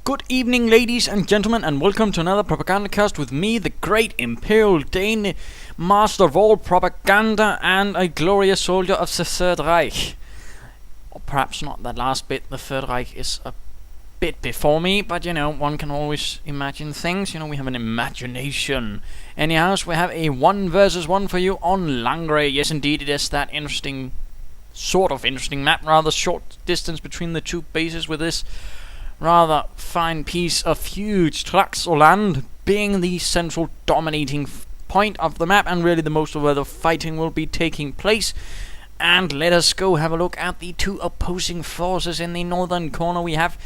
Good evening, ladies and gentlemen, and welcome to another Propagandacast with me, the great Imperial Dane, master of all propaganda and a glorious soldier of the Third Reich. Or perhaps not that last bit, the Third Reich is a bit before me, but you know, one can always imagine things, you know, we have an imagination. Anyhow, we have a 1 versus 1 for you on Langres. Yes, indeed, it is that sort of interesting map, rather short distance between the two bases, with this rather fine piece of huge tracts or land being the central dominating point of the map, and really the most of where the fighting will be taking place. And let us go have a look at the two opposing forces. In the northern corner we have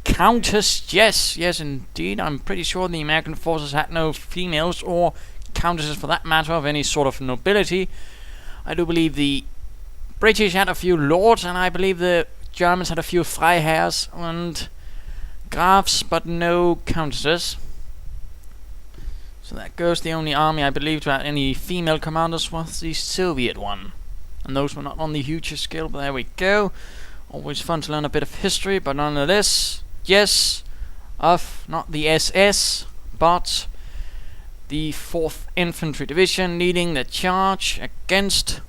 Countessjess. Yes, indeed, I'm pretty sure the American forces had no females or countesses for that matter of any sort of nobility. I do believe the British had a few lords, and I believe the Germans had a few Freiherrs and Grafs, but no countesses. So that goes. The only army I believe to have any female commanders was the Soviet one, and those were not on the hugest scale, but there we go. Always fun to learn a bit of history, but nonetheless, yes, of not the SS, but the 4th Infantry Division leading the charge against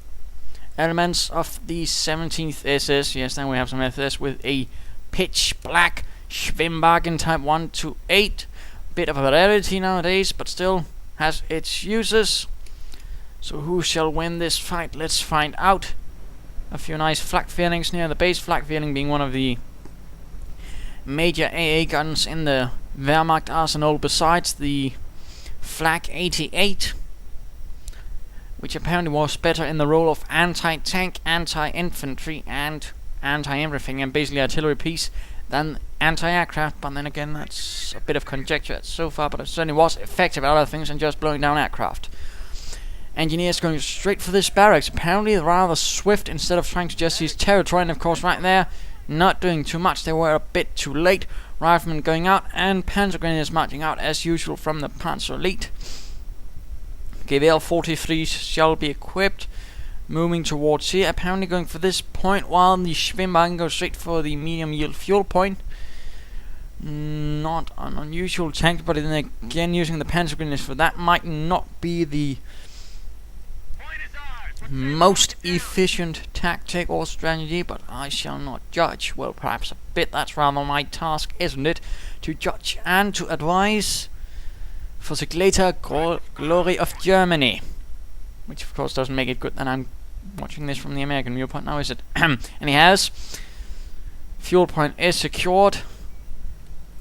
elements of the 17th SS. Yes, then we have some SS with a pitch black Schwimmwagen type 128. Bit of a rarity nowadays, but still has its uses. So who shall win this fight? Let's find out. A few nice flak feelings near the base. Flak feeling being one of the major AA guns in the Wehrmacht arsenal, besides the Flak 88, which apparently was better in the role of anti-tank, anti-infantry, and anti-everything, and basically artillery piece, than anti-aircraft. But then again, that's a bit of conjecture so far, but it certainly was effective at other things than just blowing down aircraft. Engineers going straight for this barracks, apparently rather swift instead of trying to just seize territory, and of course right there, not doing too much. They were a bit too late. Riflemen going out, and Panzer Grenadiers marching out as usual from the Panzer Elite. Gewehr 43 shall be equipped, moving towards here, apparently going for this point, while the Schwimmwagen goes straight for the medium yield fuel point. Not an unusual tank, but then again, using the Panzer Grenadiers for that might not be the most efficient tactic or strategy, but I shall not judge. Well, perhaps a bit. That's rather my task, isn't it? To judge and to advise for the greater glory of Germany. Which of course doesn't make it good that I'm watching this from the American viewpoint now, is it? And he has. Fuel point is secured.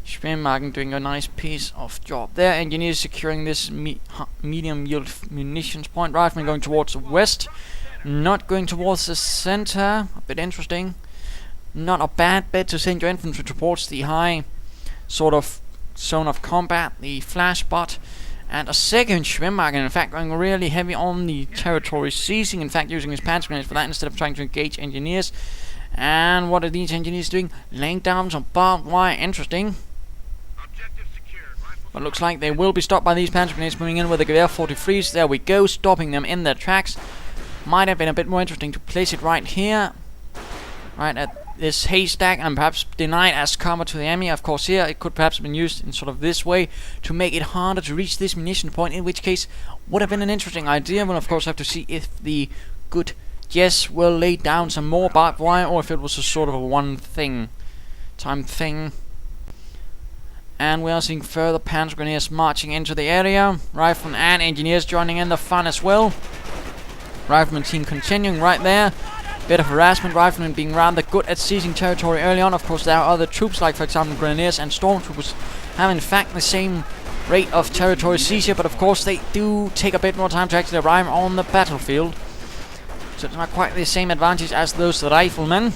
Schwimmwagen doing a nice piece of job there. Engineers securing this medium yield munitions point. Riflemen going towards the west, not going towards the center. A bit interesting. Not a bad bet to send your infantry towards the high sort of zone of combat, the flash spot. And a second Schwimmwagen, in fact, going really heavy on the territory seizing, in fact using his Panzer Grenadiers for that instead of trying to engage engineers. And what are these engineers doing? Laying down some barbed wire. Interesting. But looks like they will be stopped by these Panzer Grenadiers moving in with the Gewehr 43s. There we go, stopping them in their tracks. Might have been a bit more interesting to place it right here, right at this haystack, and perhaps denied as cover to the enemy. Of course here it could perhaps have been used in sort of this way to make it harder to reach this munition point, in which case would have been an interesting idea. We'll of course have to see if the good Jess will lay down some more barbed wire, or if it was a sort of a one-time thing. And we are seeing further Panzer Grenadiers marching into the area. Riflemen and engineers joining in the fun as well. Rifleman team continuing right there. Bit of harassment. Riflemen being rather good at seizing territory early on. Of course, there are other troops, like for example Grenadiers and Stormtroopers, have in fact the same rate of territory seizure, but of course they do take a bit more time to actually arrive on the battlefield. So it's not quite the same advantage as those riflemen.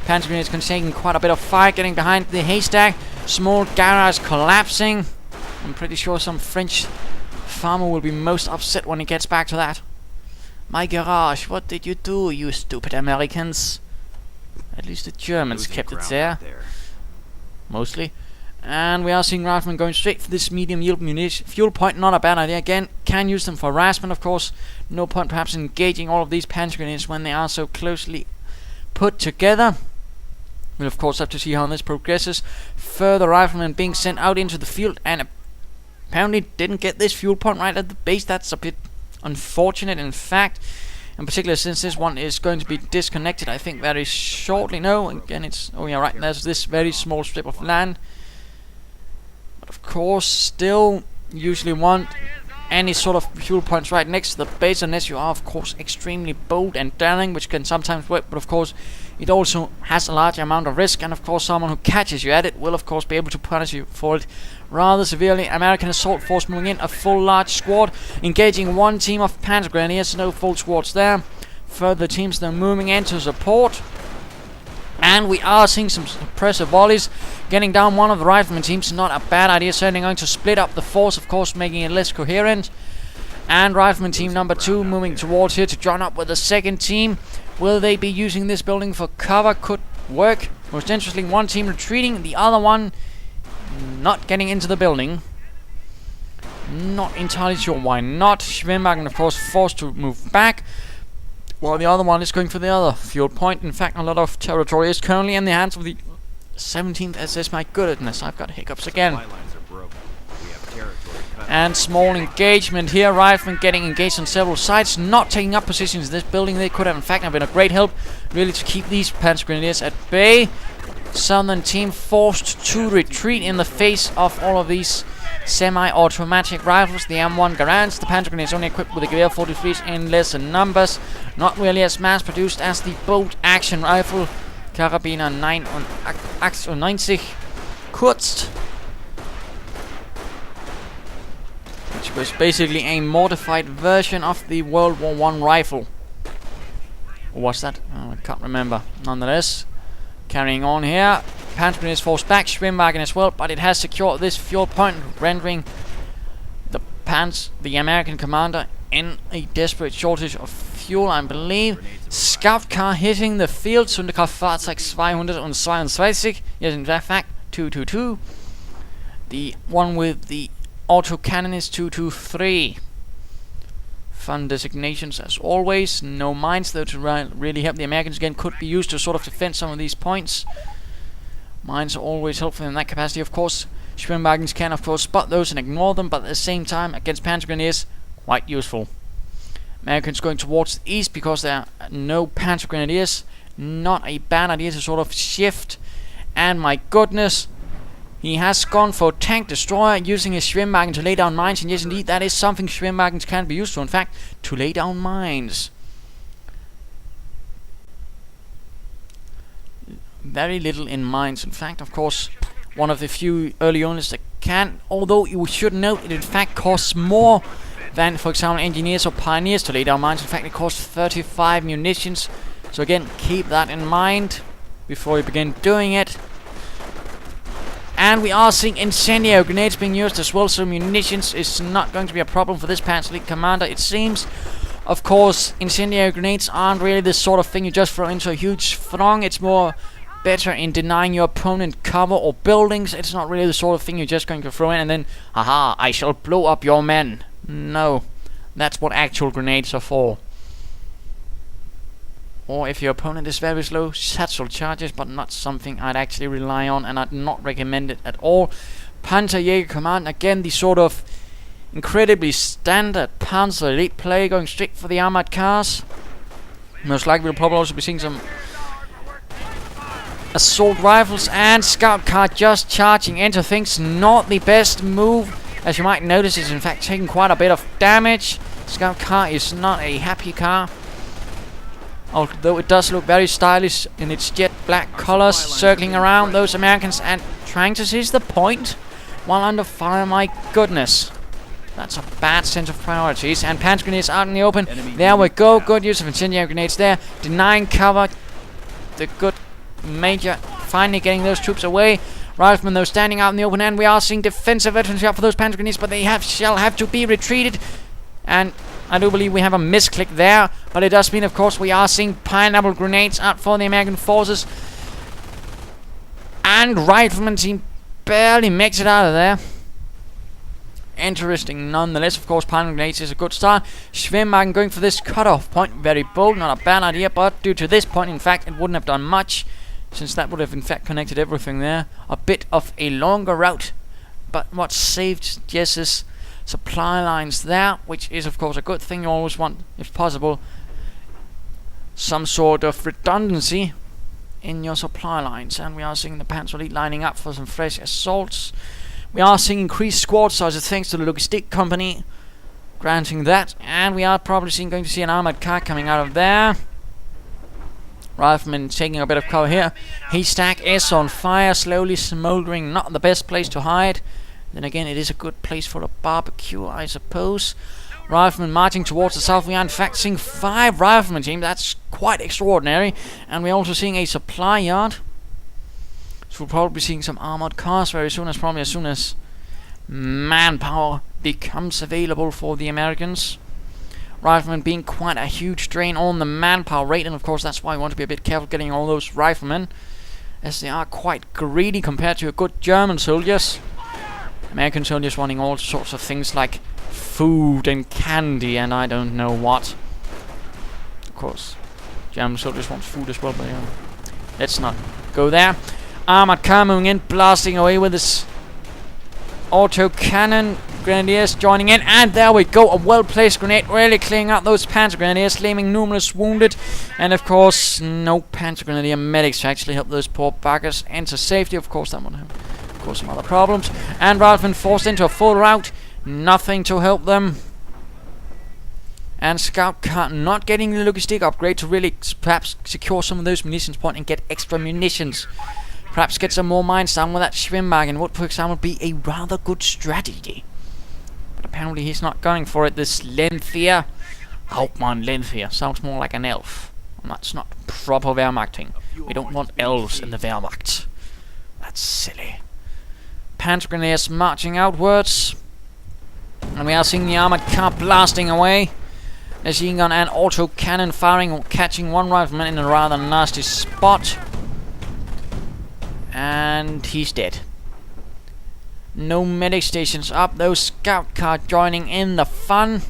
Panzer Grenadiers taking quite a bit of fire, getting behind the haystack. Small garage collapsing. I'm pretty sure some French farmer will be most upset when he gets back to that. My garage, what did you do, you stupid Americans? At least the Germans kept it there. Mostly. And we are seeing riflemen going straight for this medium yield munition fuel point. Not a bad idea. Again, can use them for harassment, of course. No point perhaps engaging all of these Panzer Grenadiers when they are so closely put together. We'll of course have to see how this progresses. Further riflemen being sent out into the field, and apparently didn't get this fuel point right at the base. That's a bit unfortunate, in fact. In particular, since this one is going to be disconnected, I think, very shortly. No, again, it's... Oh, yeah, right. There's this very small strip of land. But, of course, still usually want any sort of fuel points right next to the base, unless you are, of course, extremely bold and daring, which can sometimes work. But, of course, it also has a large amount of risk. And, of course, someone who catches you at it will, of course, be able to punish you for it rather severely. American assault force moving in, a full large squad, engaging one team of Panzer Grenadiers, no full squads there. Further teams then moving in to support. And we are seeing some suppressive volleys, getting down one of the rifleman teams. Not a bad idea, certainly going to split up the force, of course, making it less coherent. And rifleman team number 2 moving towards here to join up with the second team. Will they be using this building for cover? Could work. Most interesting, one team retreating, the other one not getting into the building. Not entirely sure why not. Schwimwagen, of course, forced to move back, while the other one is going for the other fuel point. In fact, a lot of territory is currently in the hands of the 17th SS. My goodness, I've got hiccups again. And small engagement here. Riflemen getting engaged on several sides, not taking up positions in this building. They could have, in fact, been a great help, really, to keep these Panzer Grenadiers at bay. Southern team forced to retreat in the face of all of these semi-automatic rifles. The M1 Garand, the Panzer Grenadiers only equipped with the Gewehr 43s in lesser numbers, not really as mass-produced as the bolt action rifle Karabiner 98 Kurz, which was basically a modified version of the World War I rifle. Or was that? Oh, I can't remember. Nonetheless, carrying on here. Panzer Grenadiers forced back, Schwimwagen as well, but it has secured this fuel point, rendering the American commander in a desperate shortage of fuel, I believe. Scout car hitting the field. Sonderkraftfahrzeug 222. Yes, in fact, 222. The one with the autocannon is 223. Fun designations as always. No mines, though, to really help the Americans. Again, could be used to sort of defend some of these points. Mines are always helpful in that capacity, of course. Schwimmwagens can, of course, spot those and ignore them, but at the same time, against Panzer Grenadiers, quite useful. Americans going towards the east because there are no Panzer Grenadiers. Not a bad idea to sort of shift. And my goodness, he has gone for tank destroyer, using his Schwimmwagen to lay down mines. And yes, indeed, that is something Schwimmwagens can be used for. In fact, to lay down mines. Very little in mines. In fact, of course, one of the few early owners that can. Although you should note, it in fact costs more than, for example, engineers or pioneers to lay down mines. In fact, it costs 35 munitions. So again, keep that in mind before you begin doing it. And we are seeing incendiary grenades being used as well, so munitions is not going to be a problem for this Panzer Elite commander, it seems. Of course, incendiary grenades aren't really the sort of thing you just throw into a huge throng. It's more better in denying your opponent cover or buildings. It's not really the sort of thing you're just going to throw in and then, haha, I shall blow up your men. No, that's what actual grenades are for. Or if your opponent is very slow, satchel charges, but not something I'd actually rely on, and I'd not recommend it at all. Panzerjäger command, again the sort of incredibly standard Panzer Elite play, going straight for the armored cars. Most likely we'll probably also be seeing some assault rifles, and scout car just charging into things. Not the best move. As you might notice, it's in fact taking quite a bit of damage. Scout car is not a happy car, although it does look very stylish in its jet black colors, circling around those Americans and trying to seize the point while under fire. My goodness, that's a bad sense of priorities. And Panzer Grenadiers out in the open. There we go. Good use of incendiary grenades there, denying cover. The good Major finally getting those troops away. Riflemen, though, standing out in the open, and we are seeing defensive veterans up for those Panzer Grenadiers, but they shall have to be retreated. And I do believe we have a misclick there, but it does mean, of course, we are seeing pineapple grenades out for the American forces. And rifleman team barely makes it out of there. Interesting nonetheless. Of course, pineapple grenades is a good start. Schwimwagen going for this cutoff point. Very bold, not a bad idea, but due to this point, in fact, it wouldn't have done much since that would have in fact connected everything there. A bit of a longer route, but what saved Jess's supply lines there, which is of course a good thing. You always want, if possible, some sort of redundancy in your supply lines. And we are seeing the Panzer Elite lining up for some fresh assaults. We are seeing increased squad sizes thanks to the logistic company granting that, and we are probably going to see an armored car coming out of there. Rifleman taking a bit of cover here. Haystack is on fire, slowly smoldering. Not the best place to hide. Then again, it is a good place for a barbecue, I suppose. Riflemen marching towards the south. We are in fact seeing 5 riflemen teams. That's quite extraordinary. And we're also seeing a supply yard. So we'll probably be seeing some armored cars very soon, probably as soon as manpower becomes available for the Americans. Riflemen being quite a huge drain on the manpower rate, and of course that's why we want to be a bit careful getting all those riflemen, as they are quite greedy compared to a good German soldiers. American soldiers wanting all sorts of things like food and candy and I don't know what. Of course, German soldiers want food as well, but let's not go there. Armored car moving in, blasting away with this auto cannon. Grenadiers joining in, and there we go, a well-placed grenade, really clearing out those Panzer Grenadiers, leaving numerous wounded, and of course no Panzer Grenadier medics to actually help those poor buggers into safety. Of course that would have caused some other problems, and Riflemen forced into a full rout, nothing to help them. And Scout car not getting the logistic upgrade to really perhaps secure some of those munitions points and get extra munitions. Perhaps get some more mines down with that Schwimmwagen would, for example, be a rather good strategy. But apparently he's not going for it, this Leithnir. Hauptmann Leithnir. Sounds more like an elf. And that's not proper Wehrmachting. We don't want elves in the Wehrmacht. That's silly. Panzer Grenadiers marching outwards. And we are seeing the armored car blasting away. Machine gun and auto cannon firing or catching one rifleman in a rather nasty spot. And he's dead. No medic stations up. Those scout car joining in the fun.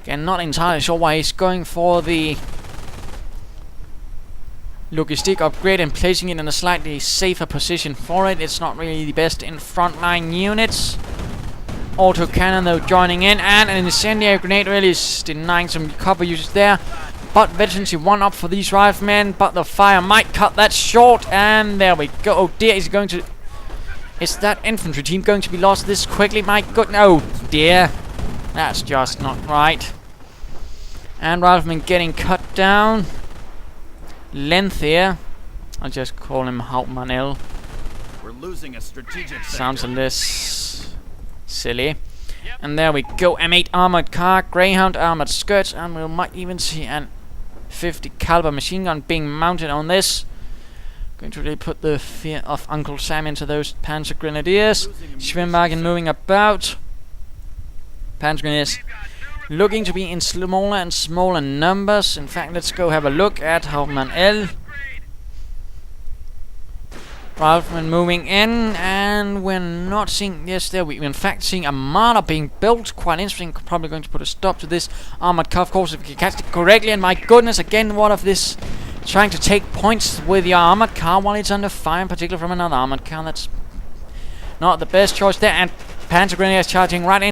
Again, not entirely sure why he's going for the logistic upgrade and placing it in a slightly safer position for it. It's not really the best in frontline units. Auto cannon though joining in, and an incendiary grenade really is denying some cover usage there. But veterancy 1 up for these riflemen, but the fire might cut that short, and there we go. Oh dear, is going to... Is that infantry team going to be lost this quickly? My god, no, dear. That's just not right. And riflemen getting cut down. Leithnir. I'll just call him Hauptmann L. We're losing a strategic sounds a less silly. And there we go. M8 armored car, Greyhound armored skirts, and we might even see an 50 caliber machine gun being mounted on this. Going to really put the fear of Uncle Sam into those Panzer Grenadiers. Schwimmwagen moving about. Panzer Grenadiers looking to be in smaller and smaller numbers. In fact, let's go have a look at Hauptmann L. Riflemen moving in, and we're not seeing... Yes, there we're in fact seeing a Marder being built. Quite interesting. Probably going to put a stop to this armored car, of course, if we can catch it correctly. And my goodness, again, what of this... Trying to take points with your armored car while it's under fire, in particular from another armored car. That's not the best choice there. And Panzer Grenadiers charging right in.